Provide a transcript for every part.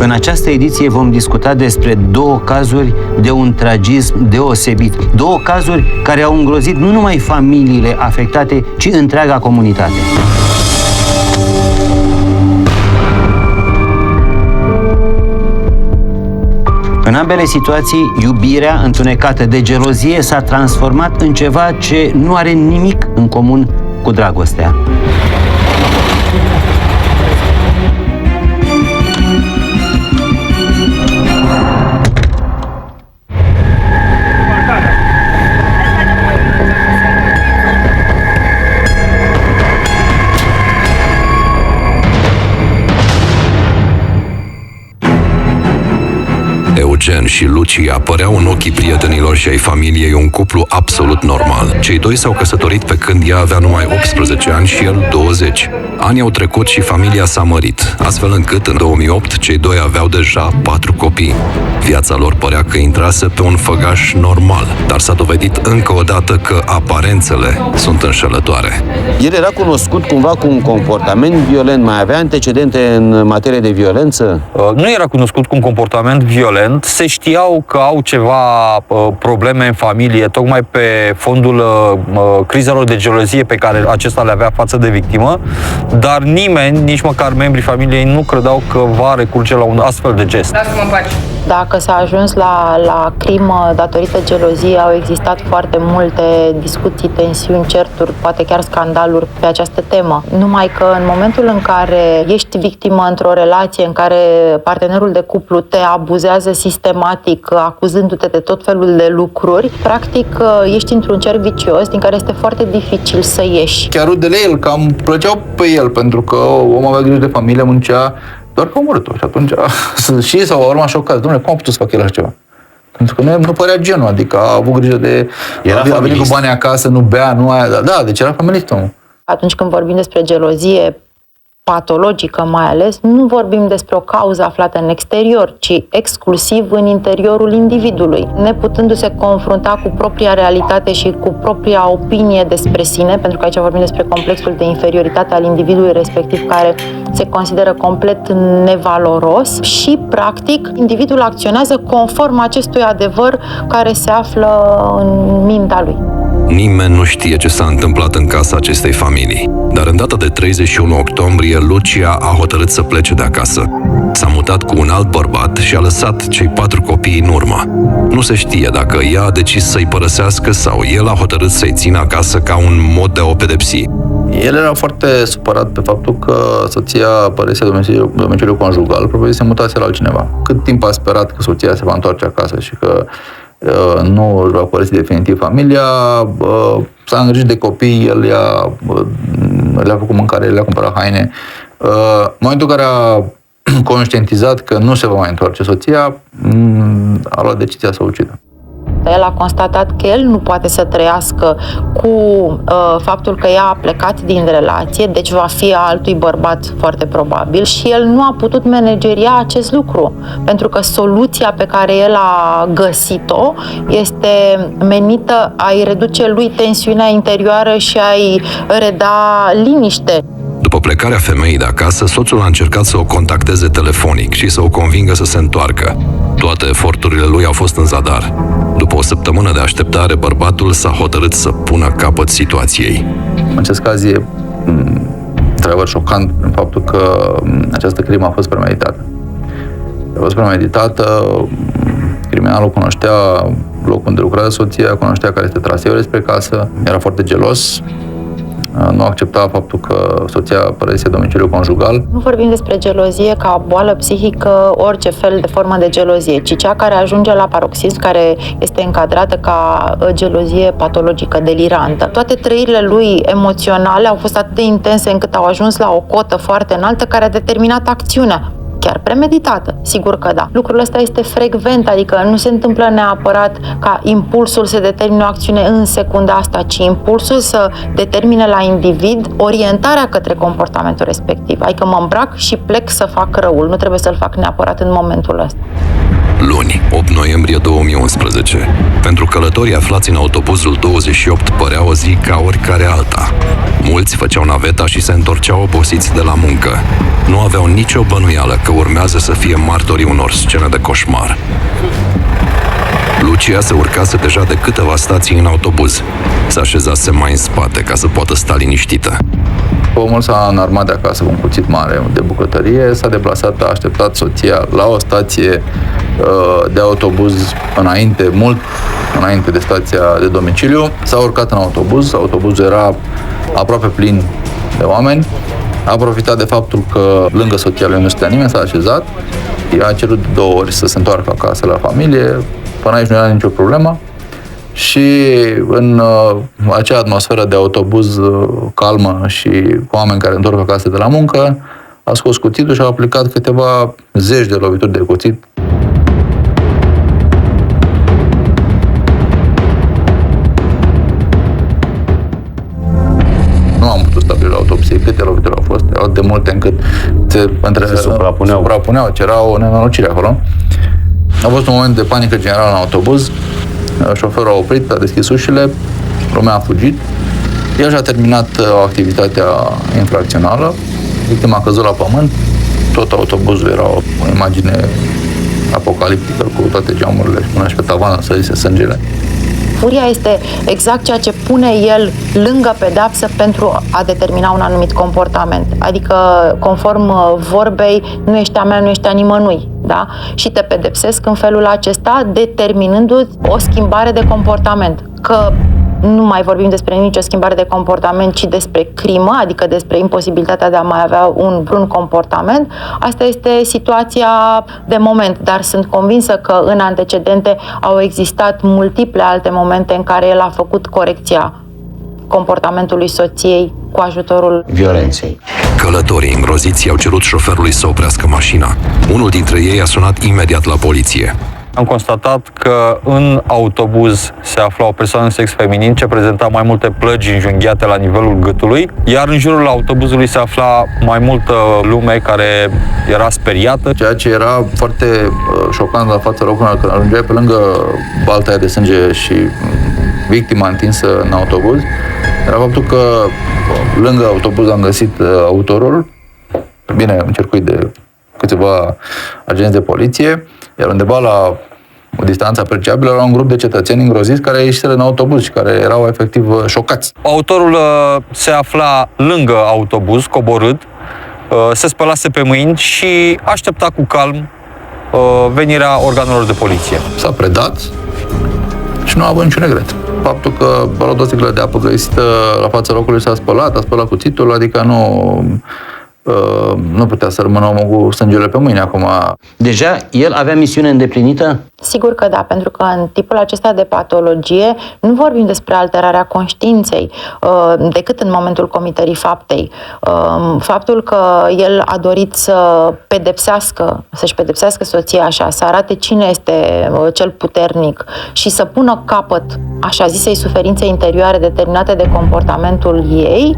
În această ediție vom discuta despre două cazuri de un tragism deosebit. Două cazuri care au îngrozit nu numai familiile afectate, ci întreaga comunitate. În ambele situații, iubirea întunecată de gelozie s-a transformat în ceva ce nu are nimic în comun cu dragostea. Eugen și Lucia păreau în ochii prietenilor și ai familiei un cuplu absolut normal. Cei doi s-au căsătorit pe când ea avea numai 18 ani și el 20. Anii au trecut și familia s-a mărit, astfel încât în 2008 cei doi aveau deja 4 copii. Viața lor părea că intrase pe un făgaș normal, dar s-a dovedit încă o dată că aparențele sunt înșelătoare. El era cunoscut cumva cu un comportament violent, mai avea antecedente în materie de violență? Nu era cunoscut cu un comportament violent, se știau că au ceva probleme în familie, tocmai pe fondul crizelor de gelozie pe care acesta le avea față de victimă, dar nimeni, nici măcar membrii familiei, nu credeau că va recurge la un astfel de gest. Lasă-mă în pace. Dacă s-a ajuns la crimă datorită geloziei, au existat foarte multe discuții, tensiuni, certuri, poate chiar scandaluri pe această temă. Numai că în momentul în care ești victimă într-o relație în care partenerul de cuplu te abuzează sistematic, acuzându-te de tot felul de lucruri, practic ești într-un cerc vicios din care este foarte dificil să ieși. Chiar rudele el cam plăceau pe el, pentru că omul avea grijă de familie, muncea, doar că a omorât-o. Și atunci și s-au urmat șocați. Dom'le, cum a putut să facă el așa ceva? Pentru că nu părea genul, adică a avut grijă de... A venit cu bani acasă, nu bea, nu aia... Da, deci era familist omul. Atunci când vorbim despre gelozie patologică mai ales, nu vorbim despre o cauză aflată în exterior, ci exclusiv în interiorul individului. Neputându-se confrunta cu propria realitate și cu propria opinie despre sine, pentru că aici vorbim despre complexul de inferioritate al individului respectiv, care se consideră complet nevaloros și, practic, individul acționează conform acestui adevăr care se află în mintea lui. Nimeni nu știe ce s-a întâmplat în casa acestei familii, dar în data de 31 octombrie, Lucia a hotărât să plece de acasă. S-a mutat cu un alt bărbat și a lăsat cei 4 copii în urmă. Nu se știe dacă ea a decis să-i părăsească sau el a hotărât să-i țină acasă ca un mod de a o pedepsi. El era foarte supărat pe faptul că soția părăsea domiciliul conjugal, probabil se mutase la altcineva. Cât timp a sperat că soția se va întoarce acasă și că nu își va părăsi definitiv familia, s-a îngrijit de copii, el le-a făcut mâncare, le-a cumpărat haine. În momentul în care a conștientizat că nu se va mai întoarce soția, a luat decizia să o ucidă. El a constatat că el nu poate să trăiască cu faptul că ea a plecat din relație, deci va fi a altui bărbat foarte probabil, și el nu a putut manageria acest lucru, pentru că soluția pe care el a găsit-o este menită a-i reduce lui tensiunea interioară și a-i reda liniște. După plecarea femeii de acasă, soțul a încercat să o contacteze telefonic și să o convingă să se întoarcă. Toate eforturile lui au fost în zadar. După o săptămână de așteptare, bărbatul s-a hotărât să pună capăt situației. În acest caz e treabă șocant în faptul că această crimă a fost premeditată. A fost premeditată, criminalul cunoștea locul unde lucrează soția, cunoștea care este traseul spre casă, era foarte gelos, nu accepta faptul că soția părăsise domiciliul conjugal. Nu vorbim despre gelozie ca boală psihică, orice fel de formă de gelozie, ci cea care ajunge la paroxism, care este încadrată ca gelozie patologică, delirantă. Toate trăirile lui emoționale au fost atât de intense încât au ajuns la o cotă foarte înaltă care a determinat acțiunea. Chiar premeditată, sigur că da. Lucrul ăsta este frecvent, adică nu se întâmplă neapărat ca impulsul să determine o acțiune în secunda asta, ci impulsul să determine la individ orientarea către comportamentul respectiv. Adică mă îmbrac și plec să fac răul, nu trebuie să-l fac neapărat în momentul ăsta. Luni, 8 noiembrie 2011. Pentru călătorii aflați în autobuzul 28 părea o zi ca oricare alta. Mulți făceau naveta și se întorceau obosiți de la muncă. Nu aveau nicio bănuială că urmează să fie martorii unor scene de coșmar. Lucia se urcase deja de câteva stații în autobuz. Se așezase mai în spate ca să poată sta liniștită. Omul s-a înarmat de acasă cu un cuțit mare de bucătărie, s-a deplasat, a așteptat soția la o stație de autobuz mult înainte de stația de domiciliu. S-a urcat în autobuz, autobuzul era aproape plin de oameni. A profitat de faptul că lângă soția lui nu stătea nimeni, s-a așezat. I-a cerut de 2 ori să se întoarcă acasă la familie. Până aici nu era nicio problemă. Și în acea atmosferă de autobuz calmă și cu oameni care întorc acasă de la muncă, a scos cuțitul și a aplicat câteva zeci de lovituri de cuțit. Nu am putut stabili la autopsie câte lovituri au fost, erau de multe încât se suprapuneau, era o nenorocire acolo. A fost un moment de panică generală în autobuz. Șoferul a oprit, a deschis ușile, lumea a fugit. El și-a terminat activitatea infracțională. Victima a căzut la pământ. Tot autobuzul era o imagine apocaliptică cu toate geamurile și până și pe tavan sărise sângele. Furia este exact ceea ce pune el lângă pedeapsă pentru a determina un anumit comportament. Adică, conform vorbei, nu ești a mea, nu ești a nimănui. Da? Și te pedepsesc în felul acesta, determinându-ți o schimbare de comportament. Că nu mai vorbim despre nicio schimbare de comportament, ci despre crimă, adică despre imposibilitatea de a mai avea un vreun comportament. Asta este situația de moment, dar sunt convinsă că în antecedente au existat multiple alte momente în care el a făcut corecția comportamentului soției cu ajutorul violenței. Călătorii îngroziți i-au cerut șoferului să oprească mașina. Unul dintre ei a sunat imediat la poliție. Am constatat că în autobuz se afla o persoană în sex feminin ce prezenta mai multe plăgi înjunghiate la nivelul gâtului, iar în jurul autobuzului se afla mai multă lume care era speriată. Ceea ce era foarte șocant la fața locului când ajungeai pe lângă balta aia de sânge și victima întinsă în autobuz, era faptul că lângă autobuz am găsit autorul, bine, în circuit de câțiva agenți de poliție, iar undeva la o distanță apreciabilă era un grup de cetățeni îngroziți care ieșiseră în autobuz și care erau efectiv șocați. Autorul se afla lângă autobuz, coborât, se spălase pe mâini și aștepta cu calm venirea organelor de poliție. S-a predat și nu a avut niciun regret. Faptul că a luat o sticlă de apă găsită la fața locului, a spălat cuțitul, adică nu putea să rămână omul cu sângele pe mâini acum. Deja el avea misiune îndeplinită? Sigur că da, pentru că în tipul acesta de patologie nu vorbim despre alterarea conștiinței decât în momentul comiterii faptei. Faptul că el a dorit să-și pedepsească soția așa, să arate cine este cel puternic și să pună capăt așa zisei suferințe interioare determinate de comportamentul ei,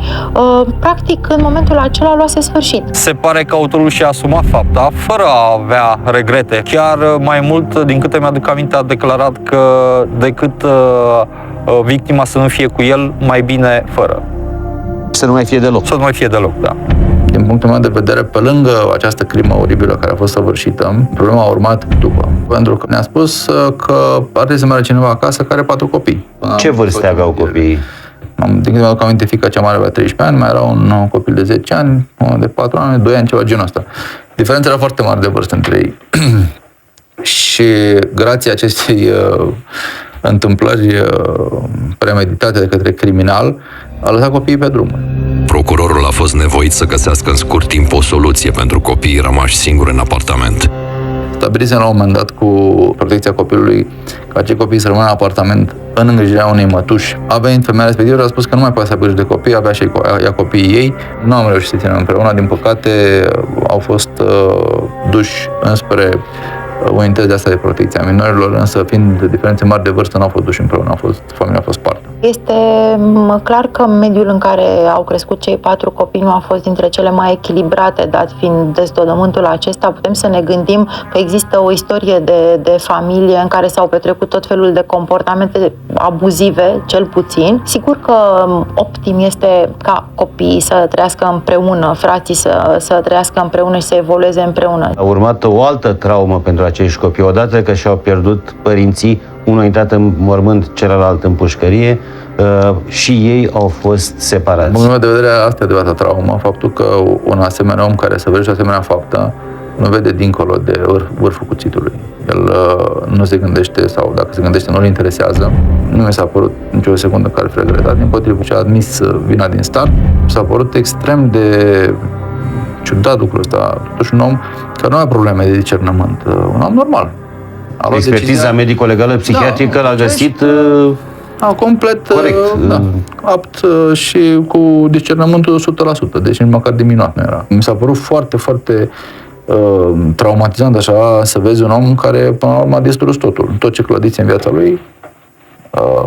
practic în momentul acela luase sfârșit. Se pare că autorul și-a asumat fapta fără a avea regrete. Chiar mai mult, din câte mi-aduc aminte, a declarat că decât victima să nu fie cu el, mai bine fără. Să nu mai fie deloc. Să nu mai fie deloc, da. Din punctul meu de vedere, pe lângă această crimă oribilă care a fost săvârșită, problema a urmat după. Pentru că ne-a spus că ar trebui să meargă cineva acasă care are 4 copii. Ce vârste aveau copiii? Din când mi-aduc aminte, fiica cea mare avea 13 ani, mai era un copil de 10 ani, de 4 ani, 2 ani, ceva genul ăsta. Diferența era foarte mare de vârstă între ei. Și grație acestei întâmplări premeditate de către criminal, a lăsat copiii pe drum. Procurorul a fost nevoit să găsească în scurt timp o soluție pentru copiii rămași singuri în apartament. Stabilisem la un moment dat cu protecția copilului ca acei copii să rămână în apartament în îngrijirea unei mătuși. A venit femeia respectivă și a spus că nu mai poate să aibă grijă de copii, avea și ea copiii ei. Nu am reușit să ținem împreună, din păcate au fost duși înspre unități de asta de protecție a minorilor, însă fiind de diferențe mari de vârstă, nu au fost duși împreună, familia a fost spartă. Este clar că mediul în care au crescut cei 4 copii nu a fost dintre cele mai echilibrate, dat fiind deznodământul acesta. Putem să ne gândim că există o istorie de familie în care s-au petrecut tot felul de comportamente abuzive, cel puțin. Sigur că optim este ca copiii să trăiască împreună, frații să trăiască împreună și să evolueze împreună. A urmat o altă traumă pentru acești copii. Odată că și-au pierdut părinții, unul a intrat în mormânt, celălalt în pușcărie, și ei au fost separați. Din punct de vedere, asta e adevărata traumă, faptul că un asemenea om care să vede o asemenea faptă nu vede dincolo de vârful cuțitului. El nu se gândește, sau dacă se gândește, nu-l interesează. Nu mi s-a părut nicio secundă că ar fi regretat. Dimpotrivă, și a admis vina din start. S-a părut extrem de ciudat lucrul ăsta. Totuși un om care nu are probleme de discernământ. Un om normal. Expertiza medico-legală psihiatrică l-a găsit complet corect. Apt și cu discernământul 100%, deci nici măcar diminuat nu era. Mi s-a părut foarte, foarte traumatizant așa să vezi un om care până la urmă a distrus totul. Tot ce clădiți în viața lui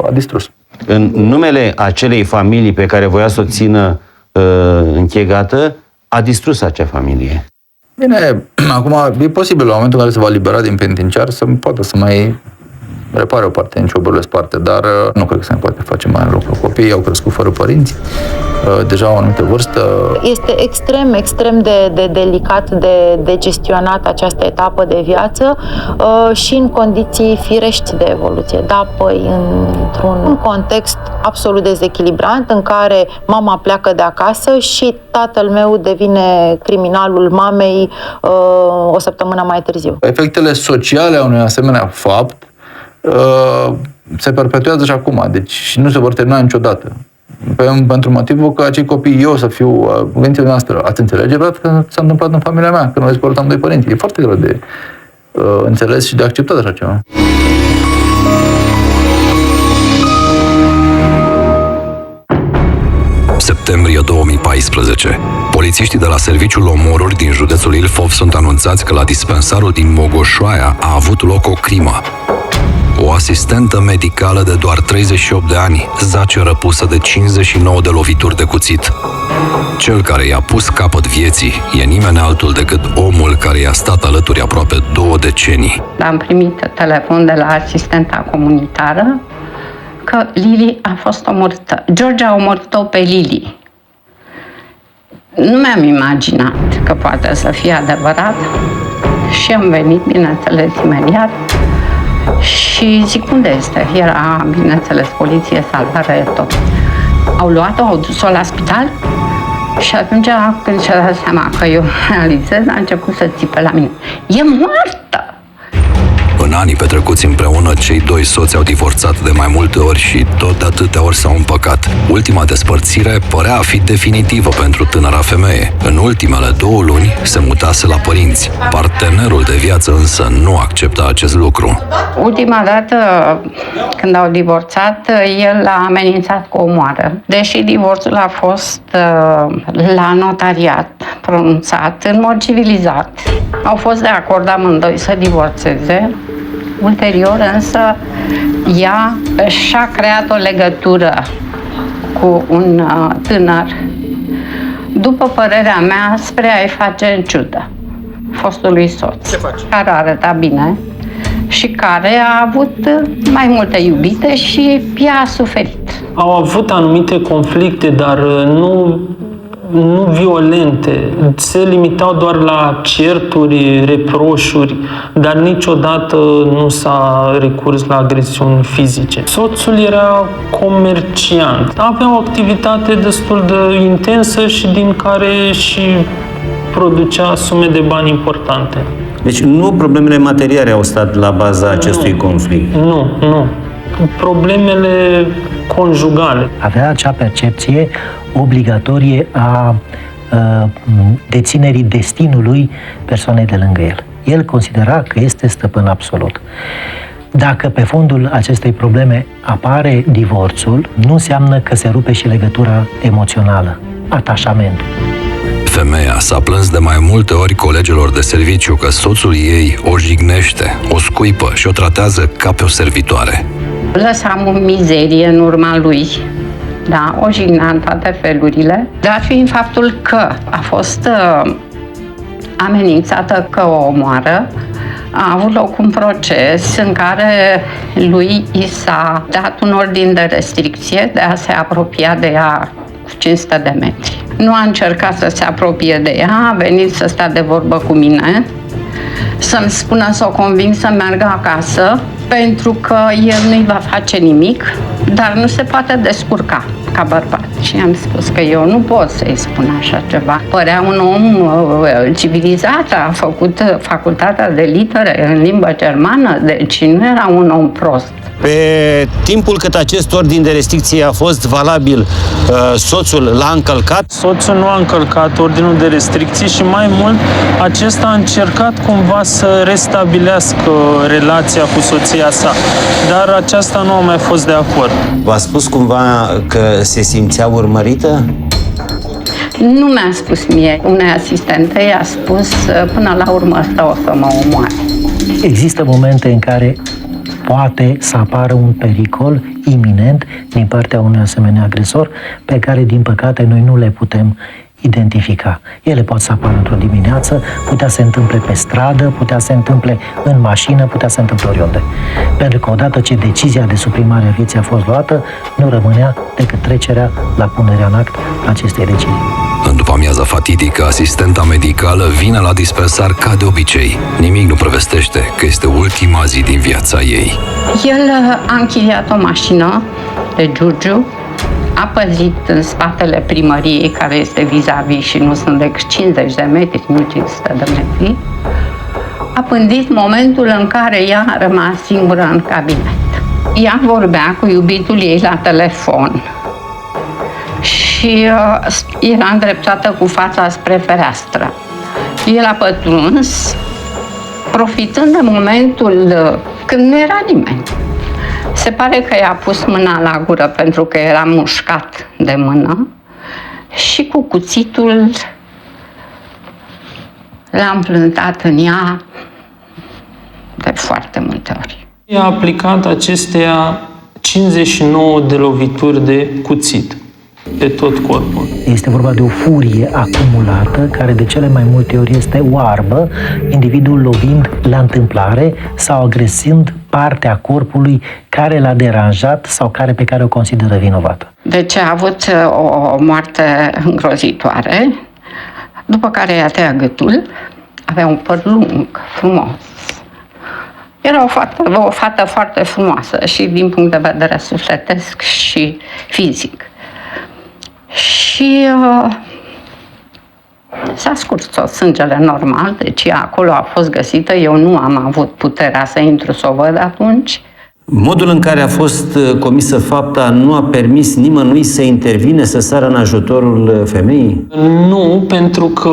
a distrus. În numele acelei familii pe care voia să o țină închegată, a distrus acea familie. Bine, acum e posibil la momentul în care se va libera din penitenciar să poată să mai repare o parte din cioburile sparte, dar nu cred că se mai poate face mai lucru. Copiii au crescut fără părinți, deja au o anumită vârstă. Este extrem de delicat de gestionat această etapă de viață și în condiții firești de evoluție. Da, păi într-un context absolut dezechilibrant în care mama pleacă de acasă și tatăl meu devine criminalul mamei o săptămână mai târziu. Efectele sociale a unui asemenea fapt se perpetuează și acum, deci nu se vor termina niciodată. Pentru motivul că acei copii, eu să fiu, gândiți-vă noastră, ați înțelege că s-a întâmplat în familia mea, că noi sportam 2 părinți. E foarte greu de înțeles și de acceptat așa ceva. Septembrie 2014. Polițiștii de la Serviciul Omoruri din județul Ilfov sunt anunțați că la dispensarul din Mogoșoaia a avut loc o crimă. O asistentă medicală de doar 38 de ani zace răpusă de 59 de lovituri de cuțit. Cel care i-a pus capăt vieții e nimeni altul decât omul care i-a stat alături aproape 2 decenii. Am primit telefon de la asistenta comunitară că Lili a fost omorâtă. George a omorât-o pe Lili. Nu mi-am imaginat că poate să fie adevărat și am venit, bineînțeles, imediat. Și zic, unde este? Era, bineînțeles, poliție, salvare, tot. Au luat-o, au dus-o la spital și atunci, când și-a dat seama că eu realizez, a început să țipe la mine. E moartă! În anii petrecuți împreună, cei 2 soți au divorțat de mai multe ori și tot de atâtea ori s-au împăcat. Ultima despărțire părea a fi definitivă pentru tânăra femeie. În ultimele 2 luni se mutase la părinți. Partenerul de viață însă nu accepta acest lucru. Ultima dată când au divorțat, el a amenințat cu omoară. Deși divorțul a fost la notariat pronunțat în mod civilizat. Au fost de acord amândoi să divorțeze. Ulterior, însă, ea și-a creat o legătură cu un tânăr, după părerea mea, spre a-i face în ciudă fostului soț, care arăta bine și care a avut mai multe iubite și ea a suferit. Au avut anumite conflicte, dar nu violente. Se limitau doar la certuri, reproșuri, dar niciodată nu s-a recurs la agresiuni fizice. Soțul era comerciant. Avea o activitate destul de intensă și din care și producea sume de bani importante. Deci nu problemele materiale au stat la baza acestui conflict. Nu. Problemele conjugale. Avea acea percepție obligatorie a deținerii destinului persoanei de lângă el. El considera că este stăpân absolut. Dacă pe fondul acestei probleme apare divorțul, nu înseamnă că se rupe și legătura emoțională, atașamentul. Femeia s-a plâns de mai multe ori colegilor de serviciu că soțul ei o jignește, o scuipă și o tratează ca pe o servitoare. Lăsam în mizerie în urma lui. Da, o jignea în toate felurile, dar fiind faptul că a fost amenințată că o omoară, a avut loc un proces în care lui i s-a dat un ordin de restricție de a se apropia de ea cu 500 de metri. Nu a încercat să se apropie de ea, a venit să stea de vorbă cu mine, să-mi spună, să o conving să meargă acasă, pentru că el nu-i va face nimic, dar nu se poate descurca ca bărbat. Și am spus că eu nu pot să-i spun așa ceva. Părea un om civilizat, a făcut facultatea de litere în limba germană, deci nu era un om prost. Pe timpul cât acest ordin de restricție a fost valabil, soțul l-a încălcat? Soțul nu a încălcat ordinul de restricții și mai mult, acesta a încercat cumva să restabilească relația cu soția sa, dar aceasta nu a mai fost de acord. V-a spus cumva că se simțea urmărită? Nu mi-a spus mie. Unei asistente i-a spus, până la urmă ăsta o să mă omoare. Există momente în care poate să apară un pericol iminent din partea unui asemenea agresor pe care, din păcate, noi nu le putem identifica. Ele pot să apară într-o dimineață, putea să se întâmple pe stradă, putea să se întâmple în mașină, putea să se întâmple oriunde. Pentru că odată ce decizia de suprimare a vieții a fost luată, nu rămânea decât trecerea la punerea în act acestei decizii. În după-amiaza fatidică, asistenta medicală vine la dispensar ca de obicei. Nimic nu prevestește că este ultima zi din viața ei. El a închiriat o mașină de Giurgiu, a păzit în spatele primăriei, care este vis-a-vis și nu sunt decât 50 de metri, nu 500 de metri. A pândit momentul în care ea a rămas singură în cabinet. Ea vorbea cu iubitul ei la telefon și era îndreptată cu fața spre fereastră. El a pătruns, profitând de momentul când nu era nimeni. Se pare că i-a pus mâna la gură pentru că era mușcat de mână și cu cuțitul l-a împlântat în ea de foarte multe ori. I-a aplicat acestea 59 de lovituri de cuțit pe tot corpul. Este vorba de o furie acumulată, care de cele mai multe ori este oarbă, individul lovind la întâmplare sau agresând partea corpului care l-a deranjat sau pe care o consideră vinovată. Deci a avut o moarte îngrozitoare, după care i-a tăiat gâtul, avea un păr lung, frumos. Era o fată foarte frumoasă și din punct de vedere sufletesc și fizic. Și s-a scurs tot sângele normal, deci acolo a fost găsită. Eu nu am avut puterea să intru să o văd atunci. Modul în care a fost comisă fapta nu a permis nimănui să intervine, să sară în ajutorul femeii? Nu, pentru că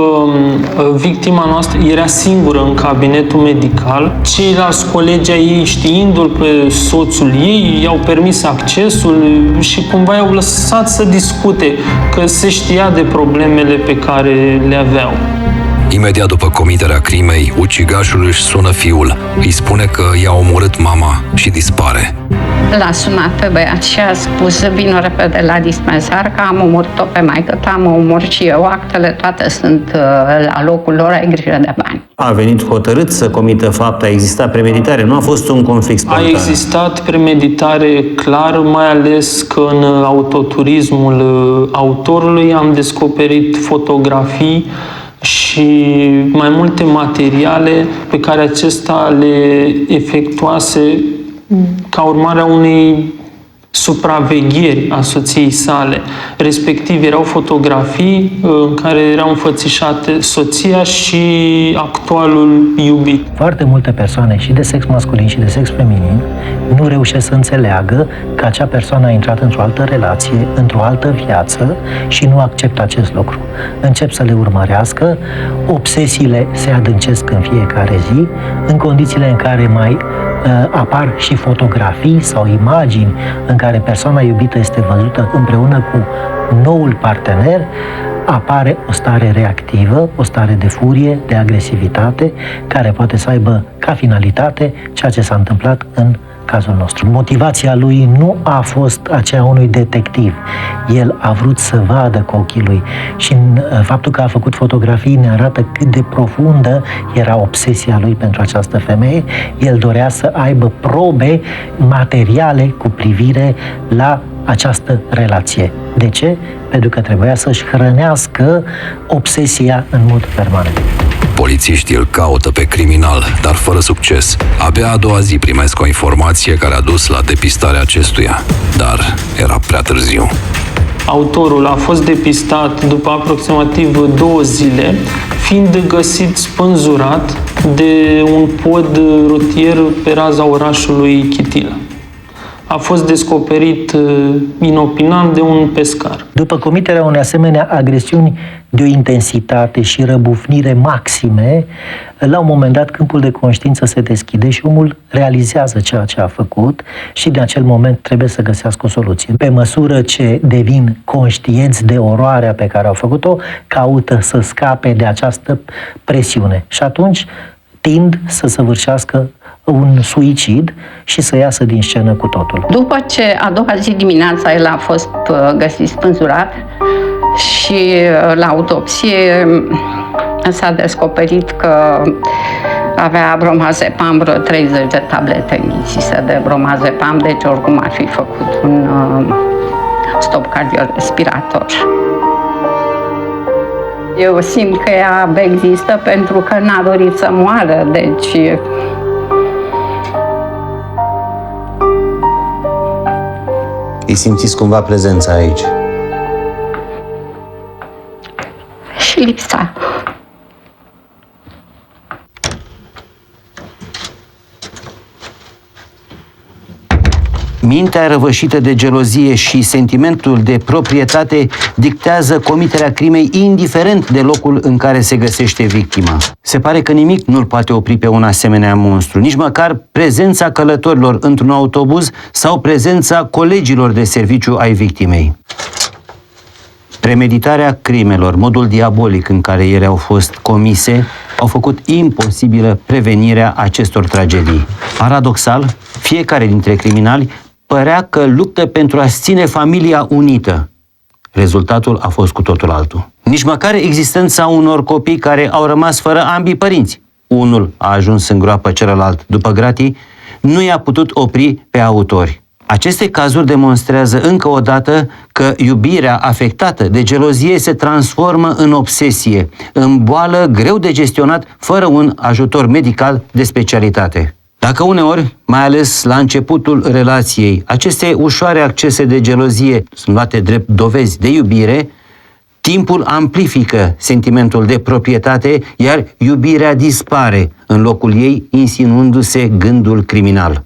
victima noastră era singură în cabinetul medical. Ceilalți colegi ai ei, știindu-l pe soțul ei, i-au permis accesul și cumva i-au lăsat să discute, că se știa de problemele pe care le aveau. Imediat după comiterea crimei, ucigașul își sună fiul, îi spune că i-a omorât mama și dispare. L-a sunat pe băiat și a spus, vină repede la dispensar, că am omorât-o pe maică-ta, am omorât și eu, actele toate sunt la locul lor, ai grijă de bani. A venit hotărât să comită fapta, a existat premeditare, nu a fost un conflict spontan. A existat premeditare clar, mai ales că în autoturismul autorului am descoperit fotografii și mai multe materiale pe care acesta le efectuase ca urmare a unei supravegheri a soției sale. Respectiv, erau fotografii în care erau înfățișate soția și actualul iubit. Foarte multe persoane, și de sex masculin și de sex feminin, nu reușesc să înțeleagă că acea persoană a intrat într-o altă relație, într-o altă viață și nu acceptă acest lucru. Încep să le urmărească, obsesiile se adâncesc în fiecare zi, în condițiile în care mai apar și fotografii sau imagini în care persoana iubită este văzută împreună cu noul partener, apare o stare reactivă, o stare de furie, de agresivitate, care poate să aibă ca finalitate ceea ce s-a întâmplat în cazul nostru. Motivația lui nu a fost aceea unui detectiv. El a vrut să vadă cu ochii lui și faptul că a făcut fotografii ne arată cât de profundă era obsesia lui pentru această femeie. El dorea să aibă probe materiale cu privire la această relație. De ce? Pentru că trebuia să-și hrănească obsesia în mod permanent. Polițiștii îl caută pe criminal, dar fără succes. Abia a doua zi primesc o informație care a dus la depistarea acestuia, dar era prea târziu. Autorul a fost depistat după aproximativ 2 zile, fiind găsit spânzurat de un pod rutier pe raza orașului Chitilă. A fost descoperit inopinat de un pescar. După comiterea unei asemenea agresiuni de o intensitate și răbufnire maxime, la un moment dat câmpul de conștiință se deschide și omul realizează ceea ce a făcut și din acel moment trebuie să găsească o soluție. Pe măsură ce devin conștienți de oroarea pe care au făcut-o, caută să scape de această presiune și atunci tind să săvârșească un suicid și să iasă din scenă cu totul. După ce a doua zi dimineața el a fost găsit spânzurat și la autopsie s-a descoperit că avea bromazepam, vreo 30 de tablete emisise de bromazepam, deci oricum ar fi făcut un stop cardiorespirator. Eu simt că ea există pentru că n-a dorit să moară, deci Îi simțiți cumva prezența aici? și lipsa. Mintea răvășită de gelozie și sentimentul de proprietate dictează comiterea crimei indiferent de locul în care se găsește victima. Se pare că nimic nu-l poate opri pe un asemenea monstru, nici măcar prezența călătorilor într-un autobuz sau prezența colegilor de serviciu ai victimei. Premeditarea crimelor, modul diabolic în care ele au fost comise, au făcut imposibilă prevenirea acestor tragedii. Paradoxal, fiecare dintre criminali părea că luptă pentru a-și ține familia unită. Rezultatul a fost cu totul altul. Nici măcar existența unor copii care au rămas fără ambii părinți. Unul a ajuns în groapă, celălalt după gratii, nu i-a putut opri pe autori. Aceste cazuri demonstrează încă o dată că iubirea afectată de gelozie se transformă în obsesie, în boală greu de gestionat fără un ajutor medical de specialitate. Dacă uneori, mai ales la începutul relației, aceste ușoare accese de gelozie sunt luate drept dovezi de iubire, timpul amplifică sentimentul de proprietate, iar iubirea dispare în locul ei, insinuându-se gândul criminal.